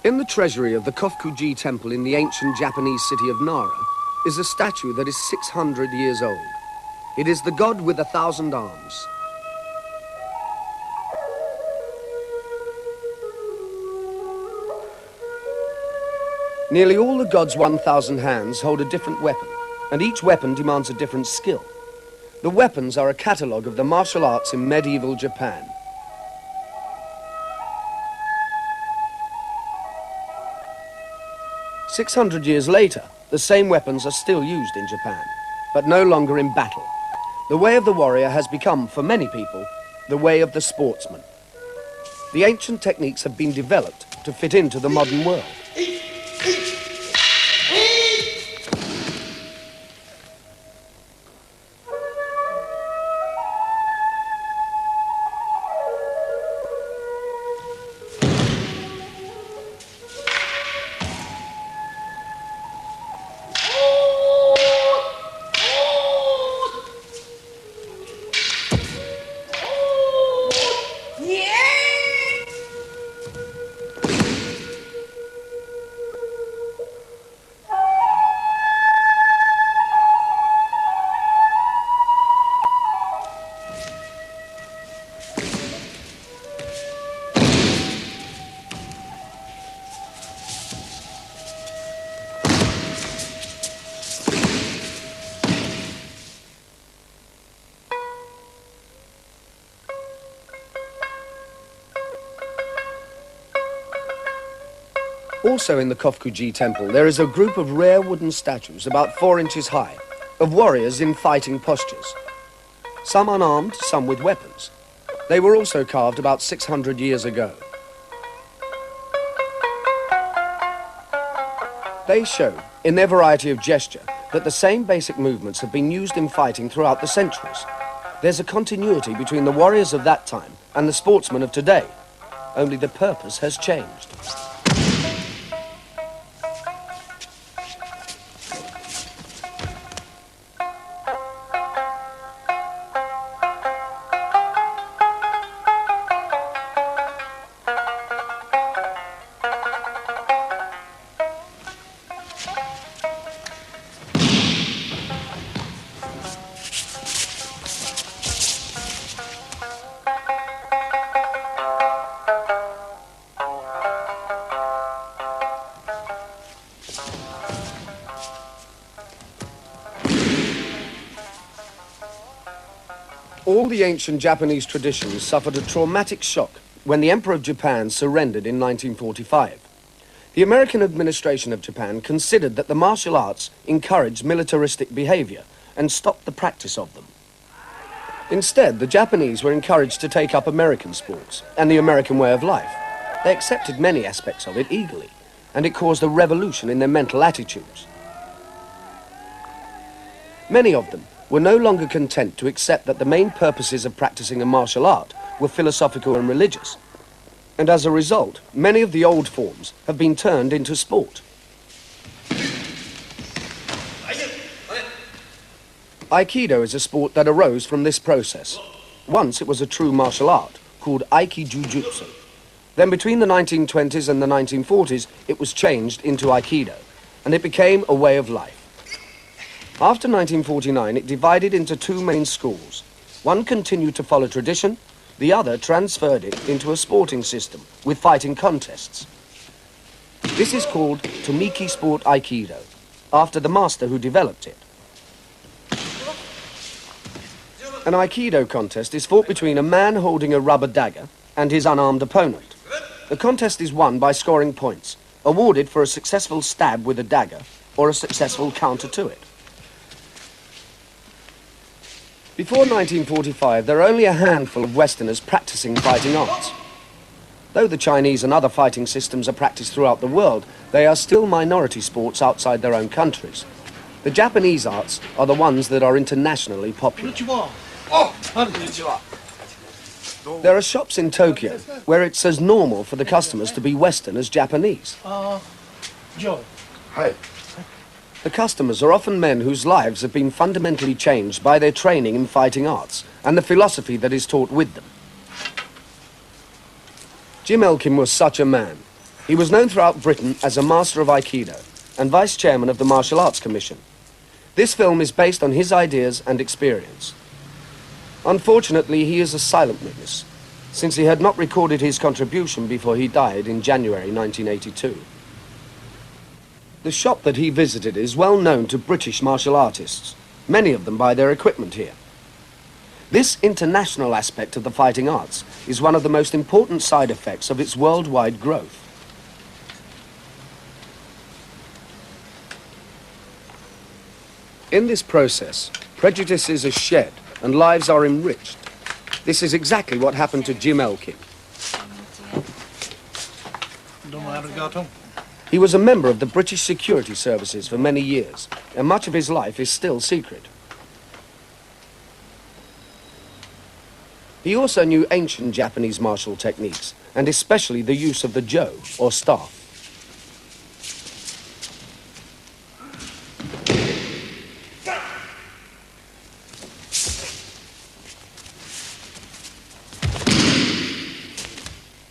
In the treasury of the Kofukuji Temple in the ancient Japanese city of Nara is a statue that is 600 years old. It is the god with 1,000 arms. Nearly all the god's 1,000 hands hold a different weapon, and each weapon demands a different skill. The weapons are a catalogue of the martial arts in medieval Japan. "600 years later, the same weapons are still used in Japan, but no longer in battle. The way of the warrior has become, for many people, the way of the sportsman. The ancient techniques have been developed to fit into the modern world. Also in the Kofukuji Temple, there is a group of rare wooden statues about 4 inches high, of warriors in fighting postures. Some unarmed, some with weapons. They were also carved about 600 years ago. They show, in their variety of gesture, that the same basic movements have been used in fighting throughout the centuries. There's a continuity between the warriors of that time and the sportsmen of today. Only the purpose has changed. All the ancient Japanese traditions suffered a traumatic shock when the Emperor of Japan surrendered in 1945. The American administration of Japan considered that the martial arts encouraged militaristic behavior and stopped the practice of them. Instead, the Japanese were encouraged to take up American sports and the American way of life. They accepted many aspects of it eagerly, and it caused a revolution in their mental attitudes. Many of them were no longer content to accept that the main purposes of practicing a martial art were philosophical and religious. And as a result, many of the old forms have been turned into sport. Aikido is a sport that arose from this process. Once it was a true martial art called Aikido. Then between the 1920s and the 1940s, it was changed into Aikido, and it became a way of life. After 1949, it divided into 2 main schools. One continued to follow tradition, the other transferred it into a sporting system with fighting contests. This is called Tomiki Sport Aikido, after the master who developed it. An Aikido contest is fought between a man holding a rubber dagger and his unarmed opponent. The contest is won by scoring points, awarded for a successful stab with a dagger or a successful counter to it. Before 1945, there were only a handful of Westerners practicing fighting arts. Though the Chinese and other fighting systems are practiced throughout the world, they are still minority sports outside their own countries. The Japanese arts are the ones that are internationally popular. There are shops in Tokyo where it's as normal for the customers to be Western as Japanese. Joe. Hi. The customers are often men whose lives have been fundamentally changed by their training in fighting arts and the philosophy that is taught with them. Jim Elkin was such a man. He was known throughout Britain as a master of Aikido and vice chairman of the Martial Arts Commission. This film is based on his ideas and experience. Unfortunately, he is a silent witness, since he had not recorded his contribution before he died in January 1982. The shop that he visited is well known to British martial artists. Many of them buy their equipment here. This international aspect of the fighting arts is one of the most important side effects of its worldwide growth. In this process, prejudices are shed and lives are enriched. This is exactly what happened to Jim Elkin. He was a member of the British security services for many years, and much of his life is still secret. He also knew ancient Japanese martial techniques, and especially the use of the jo, or staff.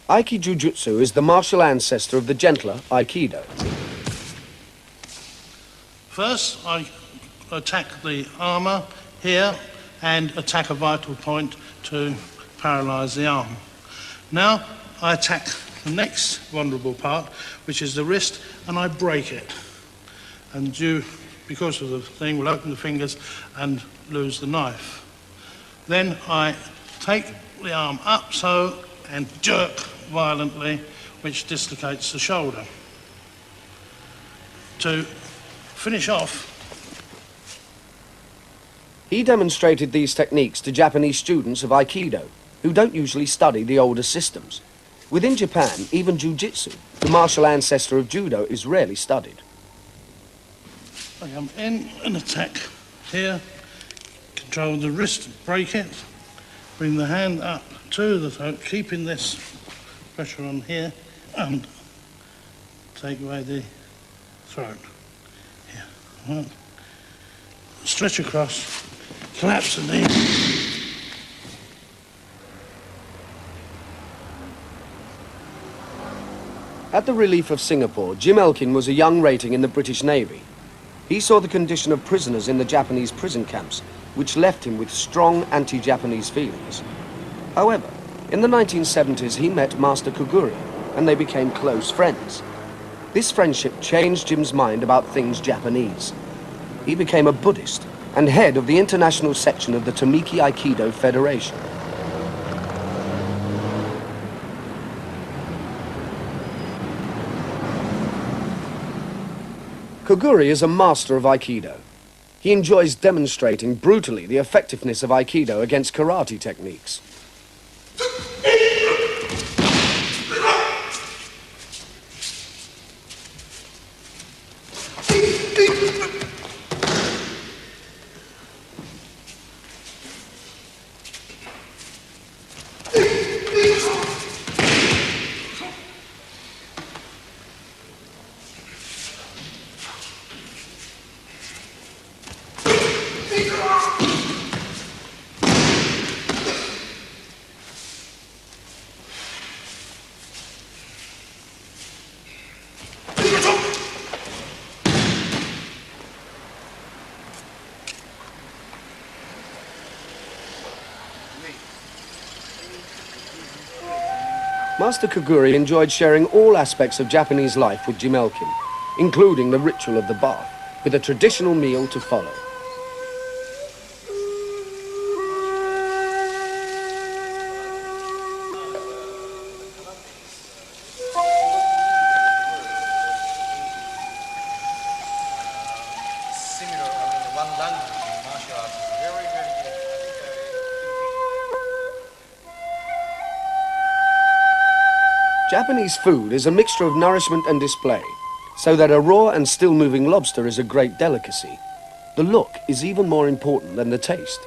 Aiki-Jujutsu is the martial ancestor of the gentler Aikido. First, I attack the armour here and attack a vital point to paralyse the arm. Now, I attack the next vulnerable part, which is the wrist, and I break it. And you, because of the thing, will open the fingers and lose the knife. Then I take the arm up so and jerk violently, which dislocates the shoulder. To finish off, he demonstrated these techniques to Japanese students of Aikido, who don't usually study the older systems. Within Japan, even Jiu-Jitsu, the martial ancestor of Judo, is rarely studied. I come in and attack here, control the wrist, break it, bring the hand up to the throat, keeping this pressure on here, and take away the throat. Here. Right. Stretch across, collapse the knee. At the Relief of Singapore, Jim Elkin was a young rating in the British Navy. He saw the condition of prisoners in the Japanese prison camps, which left him with strong anti-Japanese feelings. However, in the 1970s, he met Master Koguri, and they became close friends. This friendship changed Jim's mind about things Japanese. He became a Buddhist and head of the international section of the Tamiki Aikido Federation. Koguri is a master of Aikido. He enjoys demonstrating brutally the effectiveness of Aikido against karate techniques. Master Koguri enjoyed sharing all aspects of Japanese life with Jim Elkin, including the ritual of the bath, with a traditional meal to follow. Japanese food is a mixture of nourishment and display, so that a raw and still-moving lobster is a great delicacy. The look is even more important than the taste.